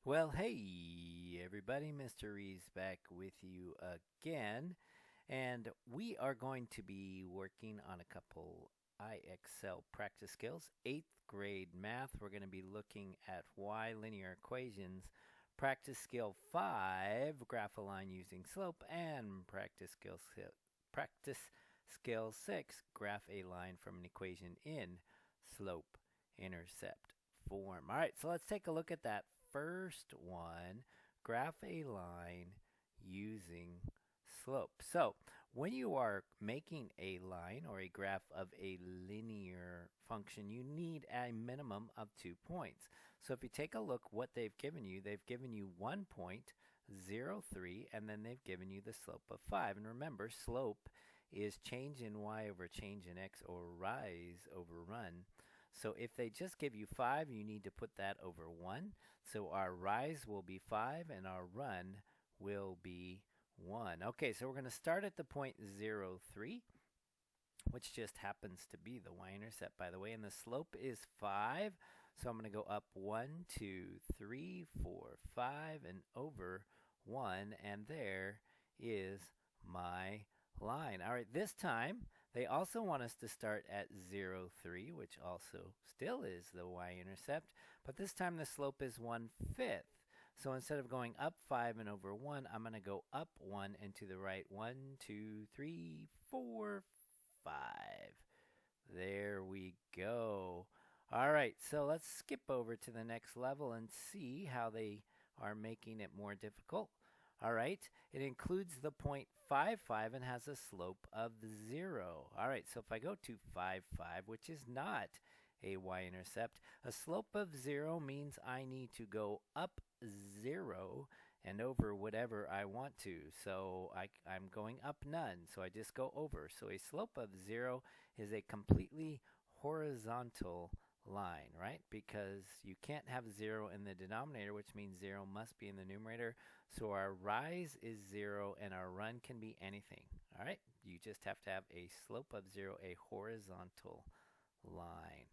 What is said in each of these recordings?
Well, hey everybody, Mr. Reeves back with you again, and we are going to be working on a couple IXL practice skills. 8th grade math, we're going to be looking at Y linear equations, practice skill 5, graph a line using slope, and practice skill 6, graph a line from an equation in slope intercept form. All right, so let's take a look at that first one, graph a line using slope. So when you are making a line or a graph of a linear function, you need a minimum of 2 points. So if you take a look what they've given you 1 point, 0, 3, and then they've given you the slope of 5. And remember, slope is change in y over change in x, or rise over run. So if they just give you 5, you need to put that over 1. So our rise will be 5 and our run will be 1. Okay, so we're going to start at the point 0, 3, which just happens to be the y-intercept, by the way. And the slope is 5. So I'm going to go up 1, 2, 3, 4, 5, and over 1. And there is my line. All right, this time they also want us to start at 0, 3, which also still is the y-intercept, but this time the slope is 1/5. So instead of going up 5 and over 1, I'm going to go up 1 and to the right. 1, 2, 3, 4, 5. There we go. All right, so let's skip over to the next level and see how they are making it more difficult. All right, it includes the point 5, 5 and has a slope of 0. All right, so if I go to 5, 5, which is not a y-intercept, a slope of 0 means I need to go up 0 and over whatever I want to. So I'm going up none, so I just go over. So a slope of 0 is a completely horizontal line, right? Because you can't have 0 in the denominator, which means 0 must be in the numerator. So our rise is 0 and our run can be anything. All right, you just have to have a slope of 0, a horizontal line.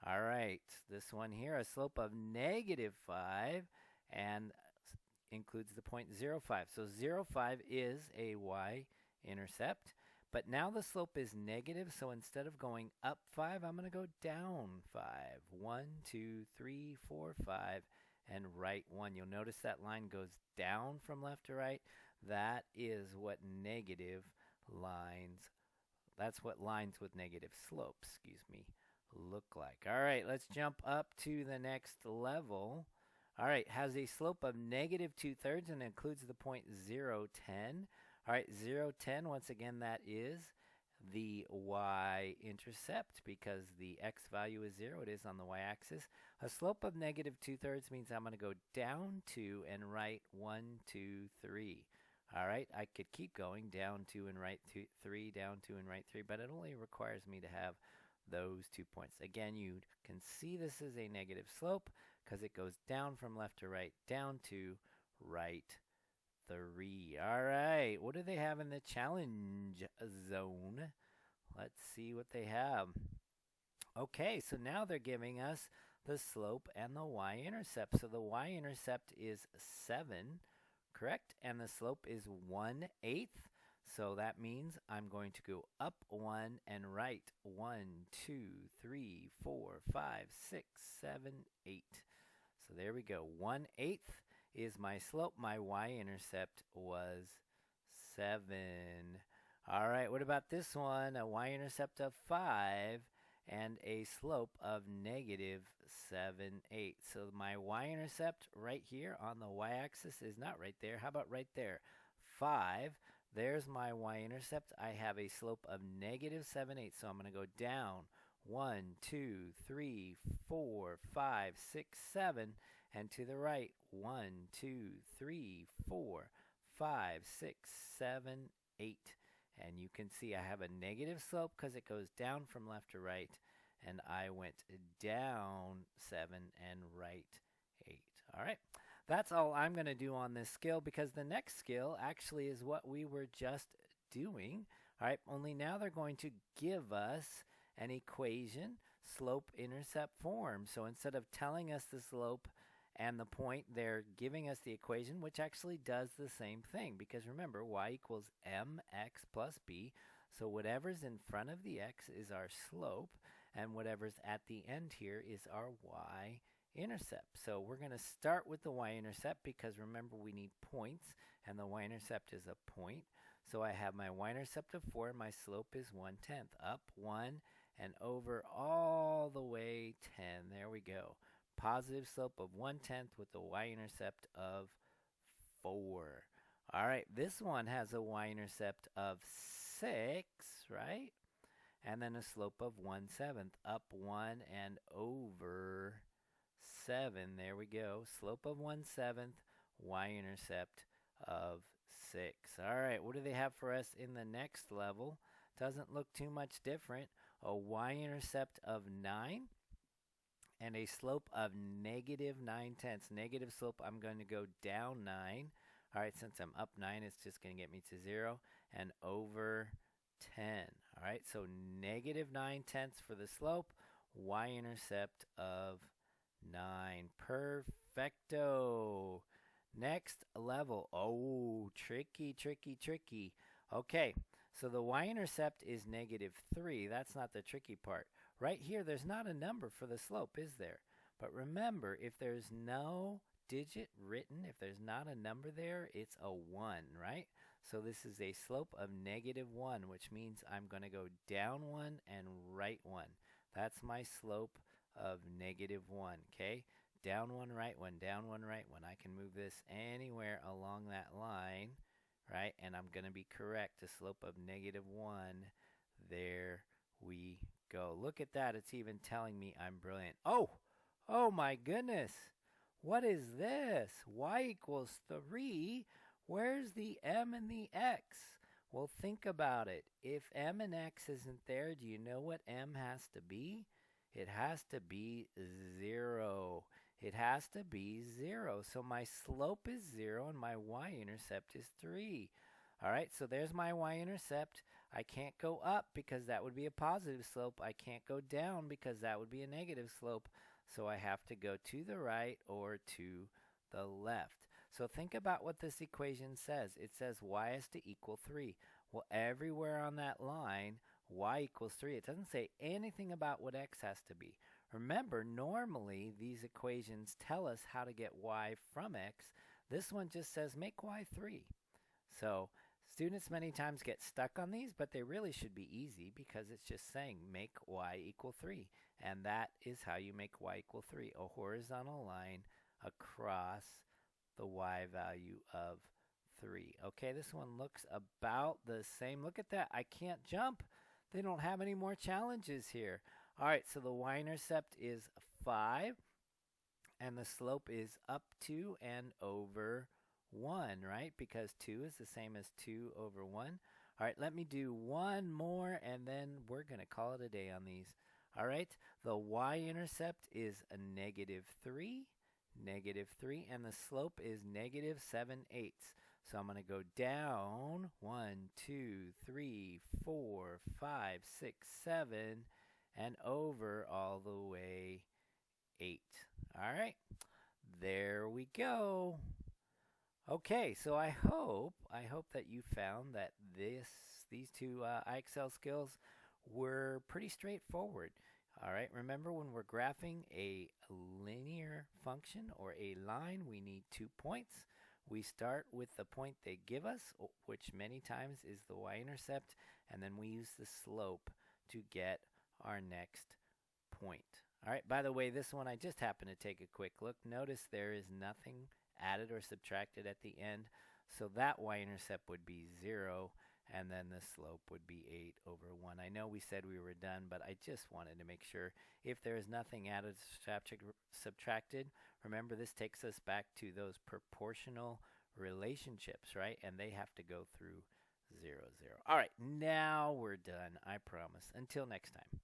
All right, this one here, a slope of -5 and includes the point 0, 5. So 0, 5 is a y-intercept. But now the slope is negative, so instead of going up 5, I'm going to go down 5. 1, 2, 3, 4, 5, and right 1. You'll notice that line goes down from left to right. That is what negative lines, that's what lines with negative slopes, look like. All right, let's jump up to the next level. All right, has a slope of -2/3 and includes the point 0, 10. All right, 0, 10, once again, that is the y-intercept because the x value is 0. It is on the y-axis. A slope of -2/3 means I'm going to go down 2 and right 1, 2, 3. All right, I could keep going down 2 and right 3, down 2 and right 3, but it only requires me to have those 2 points. Again, you can see this is a negative slope because it goes down from left to right, down to right 3. All right, what do they have in the challenge zone? Let's see what they have. Okay, so now they're giving us the slope and the y-intercept. So the y-intercept is 7, correct? And the slope is 1/8. So that means I'm going to go up 1 and right 1, 2, 3, 4, 5, 6, 7, 8. So there we go. 1/8 is my slope. My y-intercept was 7. All right, what about this one? A y-intercept of 5 and a slope of -7/8. So my y-intercept right here on the y-axis is not right there. How about right there? 5. There's my y-intercept. I have a slope of -7/8. So I'm going to go down 1, 2, 3, 4, 5, 6, 7, and to the right 1, 2, 3, 4, 5, 6, 7, 8. And you can see I have a negative slope because it goes down from left to right, and I went down 7 and right 8. All right, that's all I'm going to do on this skill because the next skill actually is what we were just doing. All right, only now they're going to give us an equation, slope intercept form. So instead of telling us the slope and the point, they're giving us the equation, which actually does the same thing. Because remember, y equals mx plus b. So whatever's in front of the x is our slope, and whatever's at the end here is our y-intercept. So we're going to start with the y-intercept because remember we need points, and the y-intercept is a point. So I have my y-intercept of 4, and my slope is 1/10. Up 1 and over all the way 10. There we go. Positive slope of 1/10 with the y-intercept of 4. All right, this one has a y-intercept of 6, right? And then a slope of 1/7, up 1 and over 7. There we go. Slope of 1/7, y-intercept of 6. All right, what do they have for us in the next level? Doesn't look too much different. A y-intercept of 9 and a slope of -9/10. Negative slope, I'm going to go down 9. All right, since I'm up 9, it's just going to get me to 0 and over 10. All right, so -9/10 for the slope, y-intercept of 9. Perfecto. Next level. Oh, tricky, tricky, tricky. Okay, so the y-intercept is -3. That's not the tricky part. Right here, there's not a number for the slope, is there? But remember, if there's no digit written, if there's not a number there, it's a 1, right? So this is a slope of -1, which means I'm going to go down 1 and right 1. That's my slope of -1, okay? Down 1, right 1, down 1, right 1. I can move this anywhere along that line, right? And I'm going to be correct. The slope of -1, there we go. Look at that. It's even telling me I'm brilliant. Oh my goodness. What is this? Y equals 3. Where's the m and the x? Well, think about it. If m and x isn't there, do you know what m has to be? It has to be 0. It has to be 0. So my slope is 0 and my y-intercept is 3. All right, so there's my y-intercept. I can't go up because that would be a positive slope. I can't go down because that would be a negative slope. So I have to go to the right or to the left. So think about what this equation says. It says y is to equal 3. Well, everywhere on that line, y equals 3. It doesn't say anything about what x has to be. Remember, normally these equations tell us how to get y from x. This one just says make y 3. So students many times get stuck on these, but they really should be easy because it's just saying make y equal 3. And that is how you make y equal 3, a horizontal line across the y value of 3. Okay, this one looks about the same. Look at that. I can't jump. They don't have any more challenges here. All right, so the y-intercept is 5, and the slope is up 2 and over 1, right? Because 2 is the same as 2 over 1. All right, let me do one more, and then we're going to call it a day on these. All right, the y-intercept is a -3, -3, and the slope is -7/8. So I'm going to go down 1, 2, 3, 4, 5, 6, 7, and over all the way 8. All right, there we go. Okay, so I hope that you found that these two IXL skills were pretty straightforward. All right, remember when we're graphing a linear function or a line, we need 2 points. We start with the point they give us, which many times is the y-intercept, and then we use the slope to get our next point. All right, by the way, this one I just happened to take a quick look. Notice there is nothing added or subtracted at the end, so that y-intercept would be 0, and then the slope would be 8 over 1. I know we said we were done, but I just wanted to make sure. If there is nothing added or subtracted, remember this takes us back to those proportional relationships, right? And they have to go through 0, 0. All right, now we're done, I promise. Until next time.